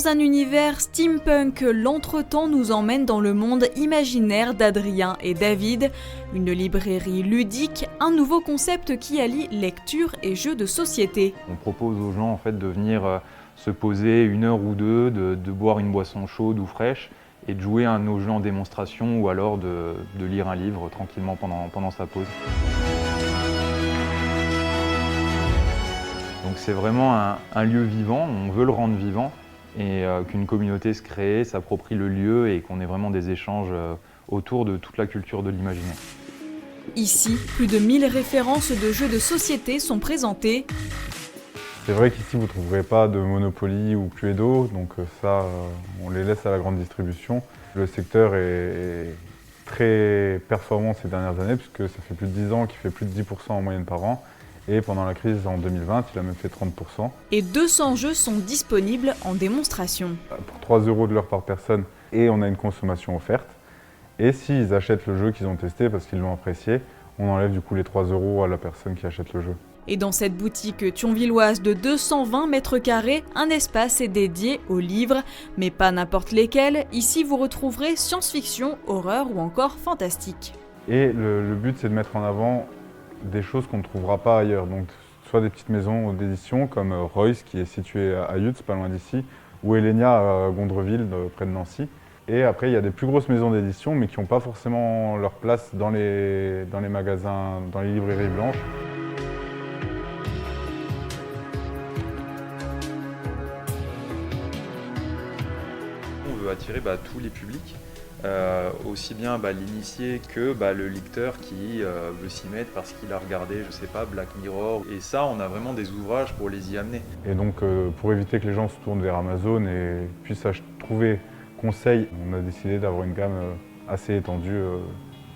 Dans un univers steampunk, l'entretemps nous emmène dans le monde imaginaire d'Adrien et David. Une librairie ludique, un nouveau concept qui allie lecture et jeux de société. On propose aux gens en fait, de venir se poser 1 heure ou 2, de boire une boisson chaude ou fraîche et de jouer à nos jeux en démonstration ou alors de lire un livre tranquillement pendant sa pause. Donc c'est vraiment un lieu vivant, on veut le rendre vivant et qu'une communauté se crée, s'approprie le lieu et qu'on ait vraiment des échanges autour de toute la culture de l'imaginaire. Ici, plus de 1000 références de jeux de société sont présentées. C'est vrai qu'ici vous ne trouverez pas de Monopoly ou Cluedo, donc ça on les laisse à la grande distribution. Le secteur est très performant ces dernières années puisque ça fait plus de 10 ans qu'il fait plus de 10% en moyenne par an. Et pendant la crise en 2020, il a même fait 30%. Et 200 jeux sont disponibles en démonstration. Pour 3 € de l'heure par personne et on a une consommation offerte. Et s'ils achètent le jeu qu'ils ont testé parce qu'ils l'ont apprécié, on enlève du coup les 3 € à la personne qui achète le jeu. Et dans cette boutique thionvilloise de 220 mètres carrés, un espace est dédié aux livres, mais pas n'importe lesquels. Ici, vous retrouverez science-fiction, horreur ou encore fantastique. Et le but, c'est de mettre en avant des choses qu'on ne trouvera pas ailleurs. Donc, soit des petites maisons d'édition comme Royce, qui est située à Yutz, pas loin d'ici, ou Elenia à Gondreville, près de Nancy. Et après, il y a des plus grosses maisons d'édition, mais qui n'ont pas forcément leur place dans les magasins, dans les librairies blanches. On veut attirer tous les publics, aussi bien l'initié que le lecteur qui veut s'y mettre parce qu'il a regardé, je sais pas, Black Mirror. Et ça, on a vraiment des ouvrages pour les y amener. Et donc, pour éviter que les gens se tournent vers Amazon et puissent trouver conseil, on a décidé d'avoir une gamme assez étendue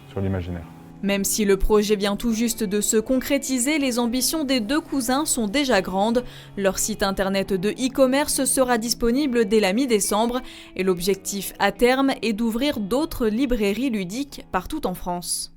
sur l'imaginaire. Même si le projet vient tout juste de se concrétiser, les ambitions des deux cousins sont déjà grandes. Leur site internet de e-commerce sera disponible dès la mi-décembre et l'objectif à terme est d'ouvrir d'autres librairies ludiques partout en France.